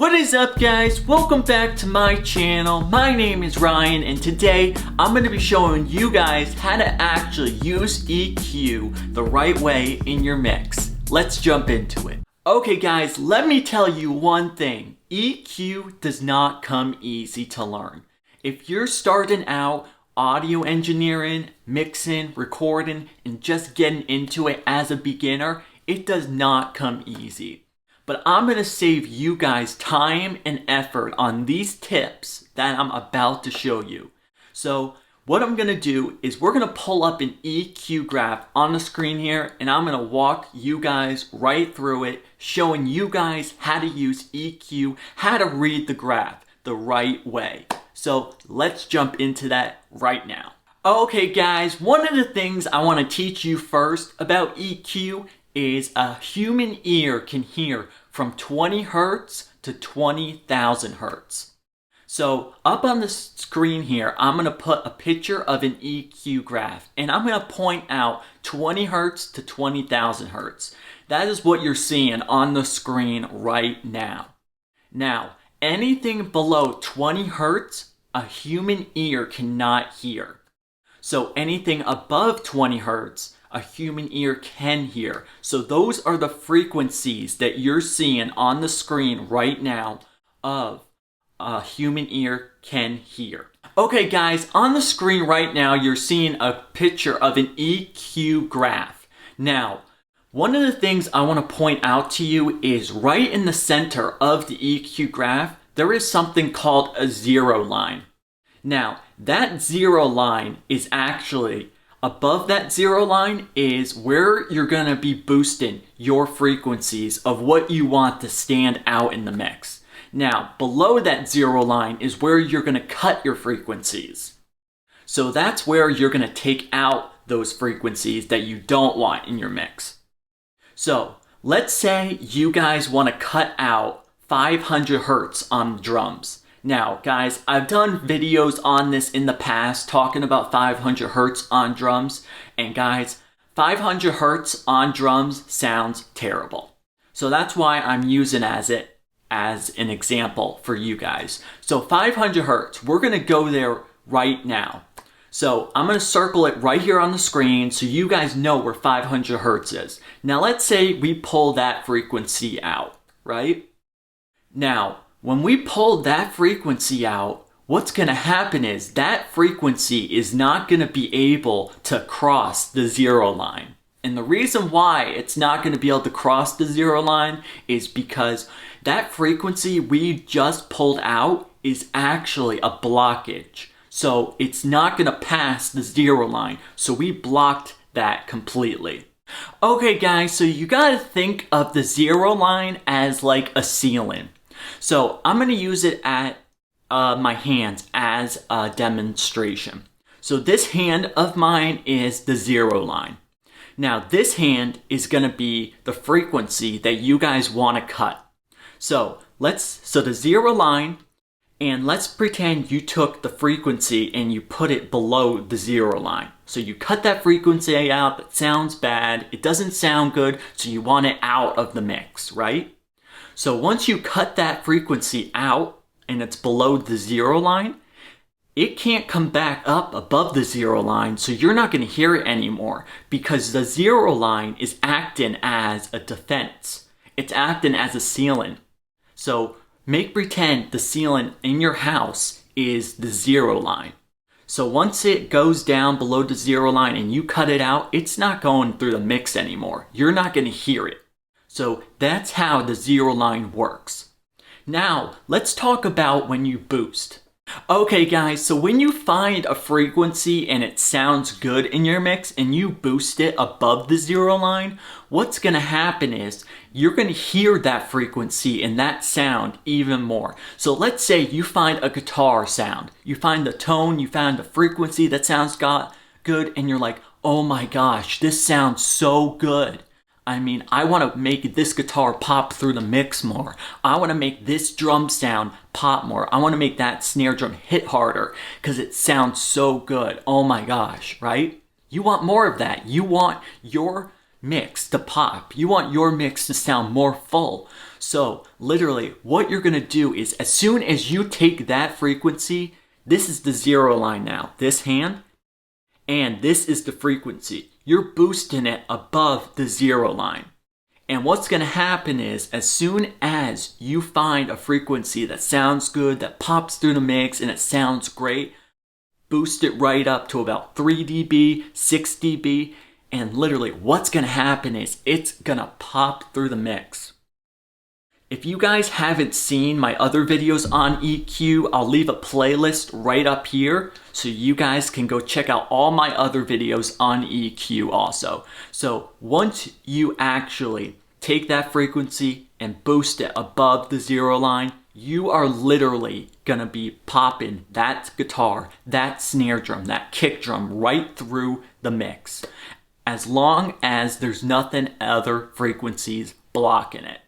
What is up, guys? Welcome back to my channel. My name is Ryan, and today I'm going to be showing you guys how to actually use EQ the right way in your mix. Let's jump into it. Okay guys, let me tell you one thing. EQ does not come easy to learn. If you're starting out audio engineering, mixing, recording, and just getting into it as a beginner, it does not come easy. But I'm going to save you guys time and effort on these tips that I'm about to show you. So what I'm going to do is we're going to pull up an EQ graph on the screen here, and I'm going to walk you guys right through it, showing you guys how to use EQ, how to read the graph the right way. So let's jump into that right now. Okay guys, one of the things I want to teach you first about EQ is a human ear can hear from 20 hertz to 20,000 hertz. So up on the screen here, I'm going to put a picture of an EQ graph, and I'm going to point out 20 hertz to 20,000 hertz. That is what you're seeing on the screen right now. Now, anything below 20 hertz, a human ear cannot hear. So anything above 20 hertz, a human ear can hear. So those are the frequencies that you're seeing on the screen right now of a human ear can hear. Okay guys, on the screen right now you're seeing a picture of an EQ graph. Now, one of the things I want to point out to you is right in the center of the EQ graph, there is something called a zero line. Now, that zero line is actually, above that zero line is where you're going to be boosting your frequencies of what you want to stand out in the mix. Now, below that zero line is where you're going to cut your frequencies. So that's where you're going to take out those frequencies that you don't want in your mix. So let's say you guys want to cut out 500 hertz on the drums. Now guys, I've done videos on this in the past talking about 500 hertz on drums, and guys, 500 hertz on drums sounds terrible. So that's why I'm using it as an example for you guys. So 500 hertz, we're going to go there right now. So I'm going to circle it right here on the screen so you guys know where 500 hertz is. Now let's say we pull that frequency out, right? Now, when we pull that frequency out, what's going to happen is that frequency is not going to be able to cross the zero line. And the reason why it's not going to be able to cross the zero line is because that frequency we just pulled out is actually a blockage. So it's not going to pass the zero line. So we blocked that completely. Okay guys, so you got to think of the zero line as like a ceiling. So I'm going to use it at my hands as a demonstration. So this hand of mine is the zero line. Now this hand is going to be the frequency that you guys want to cut. So the zero line, and let's pretend you took the frequency and you put it below the zero line. So you cut that frequency out, it sounds bad, it doesn't sound good, so you want it out of the mix, right? So once you cut that frequency out and it's below the zero line, it can't come back up above the zero line, so you're not going to hear it anymore because the zero line is acting as a defense. It's acting as a ceiling. So make pretend the ceiling in your house is the zero line. So once it goes down below the zero line and you cut it out, it's not going through the mix anymore. You're not going to hear it. So that's how the zero line works. Now, let's talk about when you boost. Okay guys, so when you find a frequency and it sounds good in your mix and you boost it above the zero line, what's going to happen is you're going to hear that frequency and that sound even more. So let's say you find a guitar sound. You find the tone, you find the frequency that sounds good, and you're like, oh my gosh, this sounds so good. I mean, I want to make this guitar pop through the mix more. I want to make this drum sound pop more. I want to make that snare drum hit harder because it sounds so good. Oh my gosh, right? You want more of that. You want your mix to pop. You want your mix to sound more full. So literally what you're gonna do is as soon as you take that frequency, this is the 0 line now, this hand, and this is the frequency. You're boosting it above the 0 line. And what's gonna happen is as soon as you find a frequency that sounds good, that pops through the mix and it sounds great, boost it right up to about 3 dB, 6 dB, and literally what's gonna happen is it's gonna pop through the mix. If you guys haven't seen my other videos on EQ, I'll leave a playlist right up here so you guys can go check out all my other videos on EQ also. So once you actually take that frequency and boost it above the 0 line, you are literally gonna be popping that guitar, that snare drum, that kick drum right through the mix, as long as there's nothing other frequencies blocking it.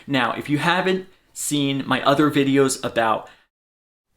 Now, if you haven't seen my other videos about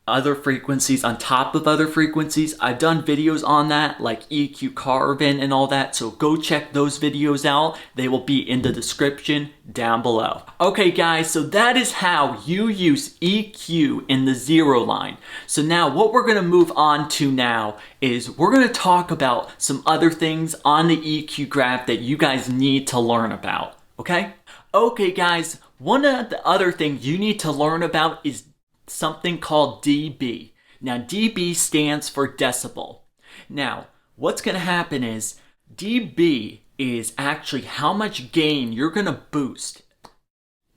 other frequencies on top of other frequencies, I've done videos on that, like EQ carving and all that, so go check those videos out. They will be in the description down below. Okay guys, so that is how you use EQ in the 0 line. So now what we're gonna move on to now is we're gonna talk about some other things on the EQ graph that you guys need to learn about, okay? Okay guys, one of the other things you need to learn about is something called dB. Now dB stands for decibel. Now what's going to happen is dB is actually how much gain you're going to boost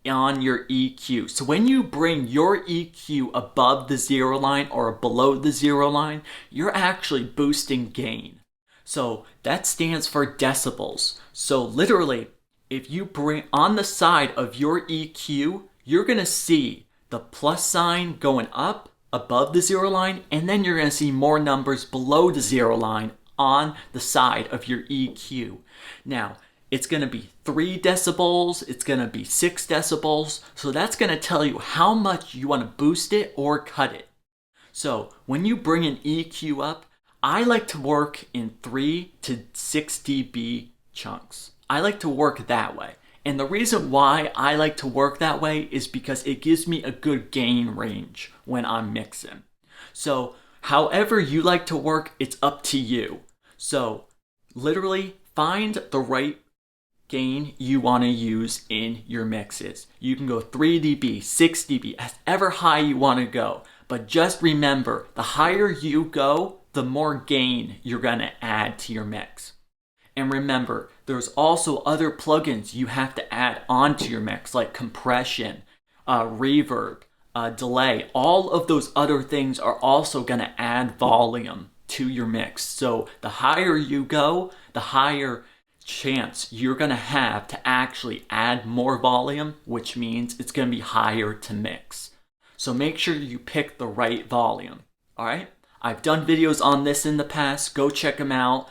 on your EQ. So when you bring your EQ above the 0 line or below the 0 line, you're actually boosting gain. So that stands for decibels. So literally, if you bring on the side of your EQ, you're going to see the plus sign going up above the 0 line, and then you're going to see more numbers below the 0 line on the side of your EQ. Now, it's going to be 3 decibels, it's going to be 6 decibels, so that's going to tell you how much you want to boost it or cut it. So when you bring an EQ up, I like to work in 3 to 6 dB chunks. I like to work that way. And the reason why I like to work that way is because it gives me a good gain range when I'm mixing. So however you like to work, it's up to you. So literally find the right gain you want to use in your mixes. You can go 3 dB, 6 dB, as ever high you want to go. But just remember, the higher you go, the more gain you're going to add to your mix. And remember, there's also other plugins you have to add onto your mix, like compression, reverb, delay. All of those other things are also going to add volume to your mix. So the higher you go, the higher chance you're going to have to actually add more volume, which means it's going to be higher to mix. So make sure you pick the right volume. All right? I've done videos on this in the past. Go check them out,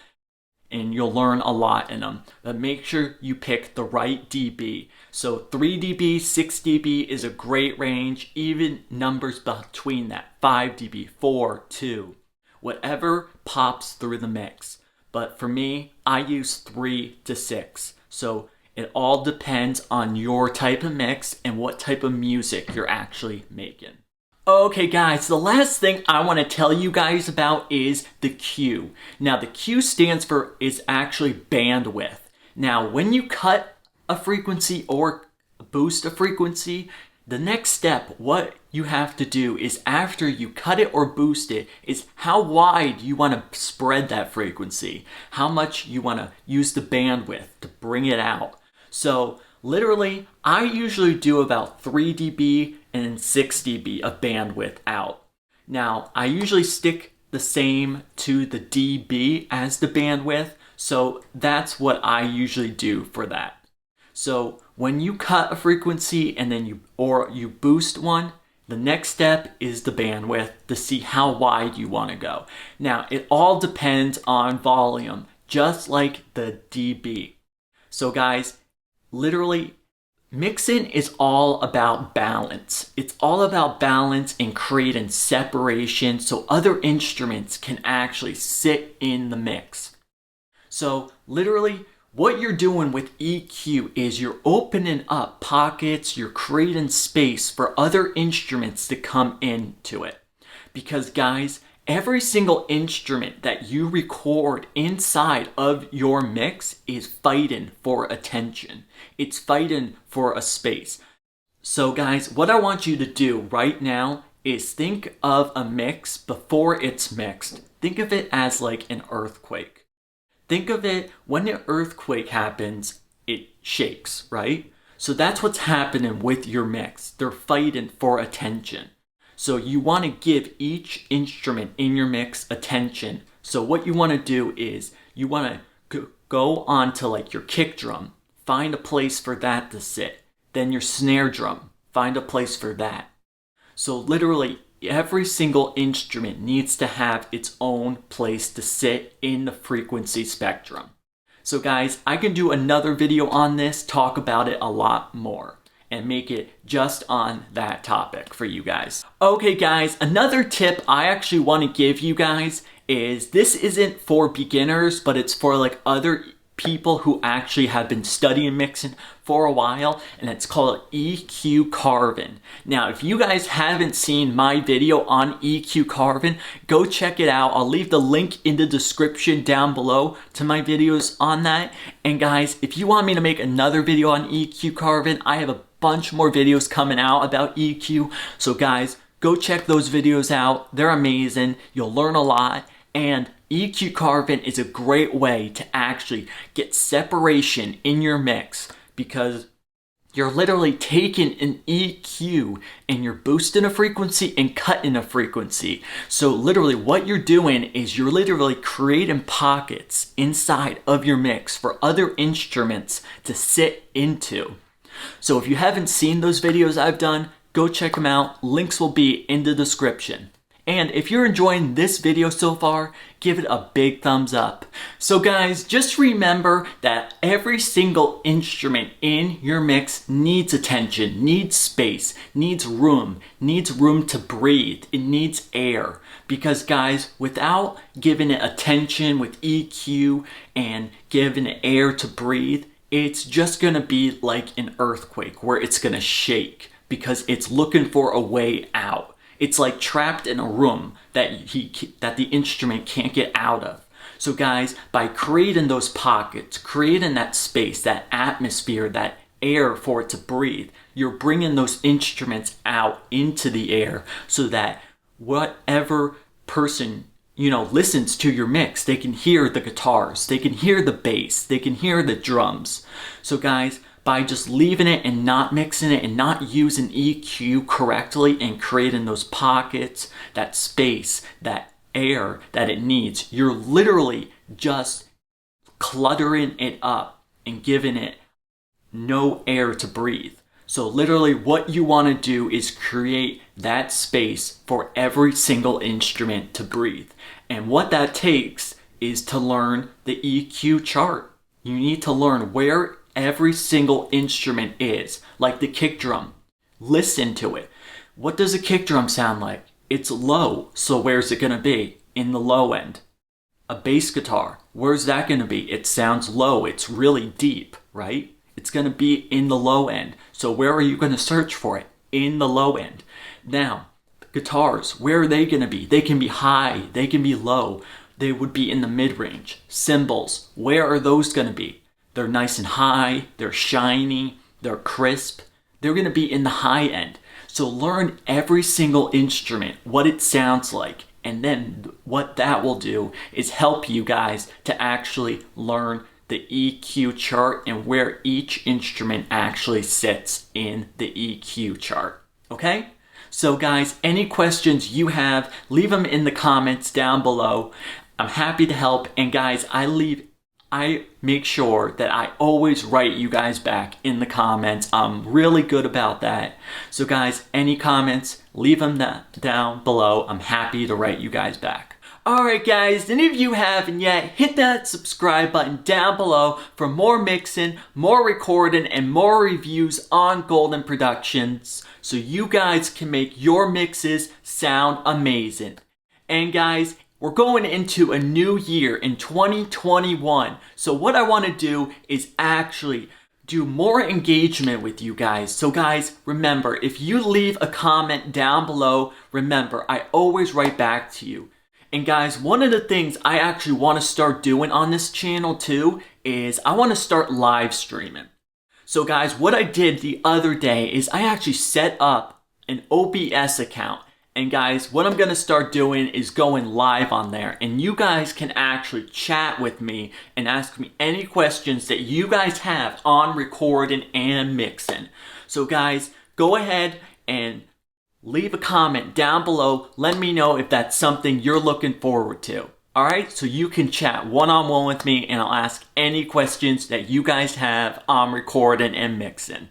and you'll learn a lot in them. But make sure you pick the right dB. So 3 dB, 6 dB is a great range. Even numbers between that, 5 dB, 4, 2, whatever pops through the mix. But for me, I use 3 to 6. So it all depends on your type of mix and what type of music you're actually making. Okay guys, the last thing I want to tell you guys about is the Q. Now the Q stands for is actually bandwidth. Now when you cut a frequency or boost a frequency, the next step, what you have to do is after you cut it or boost it, is how wide you want to spread that frequency. How much you want to use the bandwidth to bring it out. So literally, I usually do about 3 dB and 6 dB of bandwidth out. Now, I usually stick the same to the dB as the bandwidth, so that's what I usually do for that. So when you cut a frequency and then you boost one, the next step is the bandwidth to see how wide you want to go. Now, it all depends on volume, just like the dB. So guys, literally, mixing is all about balance. It's all about balance and creating separation so other instruments can actually sit in the mix. So literally, What you're doing with EQ is you're opening up pockets, you're creating space for other instruments to come into it. Because guys, every single instrument that you record inside of your mix is fighting for attention. It's fighting for a space. So guys, what I want you to do right now is think of a mix before it's mixed. Think of it as like an earthquake. Think of it, when an earthquake happens, it shakes, right? So that's what's happening with your mix. They're fighting for attention. So you want to give each instrument in your mix attention. So what you want to do is you want to go on to like your kick drum, find a place for that to sit. Then your snare drum, find a place for that. So literally every single instrument needs to have its own place to sit in the frequency spectrum. So guys, I can do another video on this, talk about it a lot more, and make it just on that topic for you guys. Okay guys, another tip I actually want to give you guys is this isn't for beginners, but it's for like other people who actually have been studying mixing for a while, and it's called EQ carving. Now, if you guys haven't seen my video on EQ carving, go check it out. I'll leave the link in the description down below to my videos on that. And guys, if you want me to make another video on EQ carving, I have a bunch more videos coming out about EQ. So guys, go check those videos out. They're amazing. You'll learn a lot. And EQ carving is a great way to actually get separation in your mix, because you're literally taking an EQ and you're boosting a frequency and cutting a frequency. So literally what you're doing is you're literally creating pockets inside of your mix for other instruments to sit into. So if you haven't seen those videos I've done, go check them out. Links will be in the description. And if you're enjoying this video so far, give it a big thumbs up. So guys, just remember that every single instrument in your mix needs attention, needs space, needs room to breathe, it needs air. Because guys, without giving it attention with EQ and giving it air to breathe, it's just gonna be like an earthquake where it's gonna shake because it's looking for a way out. It's like trapped in a room that the instrument can't get out of. So guys, by creating those pockets, creating that space, that atmosphere, that air for it to breathe, you're bringing those instruments out into the air so that whatever person, listens to your mix, they can hear the guitars, they can hear the bass, they can hear the drums. So guys, by just leaving it and not mixing it and not using EQ correctly and creating those pockets, that space, that air that it needs, you're literally just cluttering it up and giving it no air to breathe. So literally what you want to do is create that space for every single instrument to breathe. And what that takes is to learn the EQ chart. You need to learn where every single instrument is, like the kick drum. Listen to it. What does a kick drum sound like? It's low, so where's it gonna be? In the low end. A bass guitar, where's that gonna be? It sounds low, it's really deep, right? It's gonna be in the low end. So where are you gonna search for it? In the low end. Now, guitars, where are they gonna be? They can be high, they can be low. They would be in the mid-range. Cymbals, where are those gonna be? They're nice and high, they're shiny, they're crisp. They're gonna be in the high end. So learn every single instrument, what it sounds like. And then what that will do is help you guys to actually learn the EQ chart and where each instrument actually sits in the EQ chart, okay? So guys, any questions you have, leave them in the comments down below. I'm happy to help, and guys, I make sure that I always write you guys back in the comments. I'm really good about that. So guys, any comments, leave them down below. I'm happy to write you guys back. Alright guys, and if you haven't yet, hit that subscribe button down below for more mixing, more recording, and more reviews on Golden Productions so you guys can make your mixes sound amazing. And guys, we're going into a new year in 2021. So what I want to do is actually do more engagement with you guys. So guys, remember, if you leave a comment down below, remember, I always write back to you. And guys, one of the things I actually want to start doing on this channel too is I want to start live streaming. So guys, what I did the other day is I actually set up an OBS account. And guys, what I'm going to start doing is going live on there. And you guys can actually chat with me and ask me any questions that you guys have on recording and mixing. So guys, go ahead and leave a comment down below. Let me know if that's something you're looking forward to. Alright, so you can chat one-on-one with me and I'll ask any questions that you guys have on recording and mixing.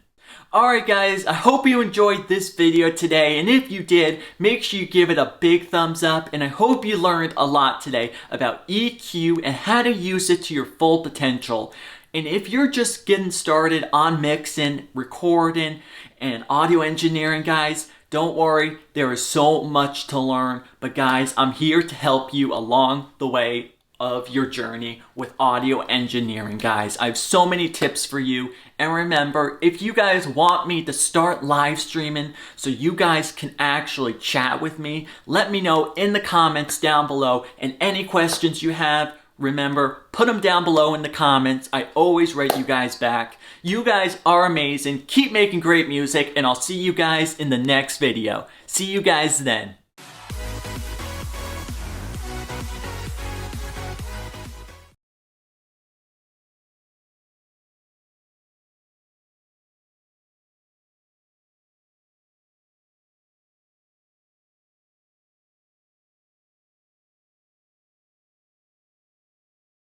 Alright guys, I hope you enjoyed this video today, and if you did, make sure you give it a big thumbs up, and I hope you learned a lot today about EQ and how to use it to your full potential. And if you're just getting started on mixing, recording, and audio engineering, guys, don't worry, there is so much to learn, but guys, I'm here to help you along the way of your journey with audio engineering, guys. I have so many tips for you. And remember, if you guys want me to start live streaming so you guys can actually chat with me, let me know in the comments down below. And any questions you have, remember, put them down below in the comments. I always write you guys back. You guys are amazing. Keep making great music, and I'll see you guys in the next video. See you guys then.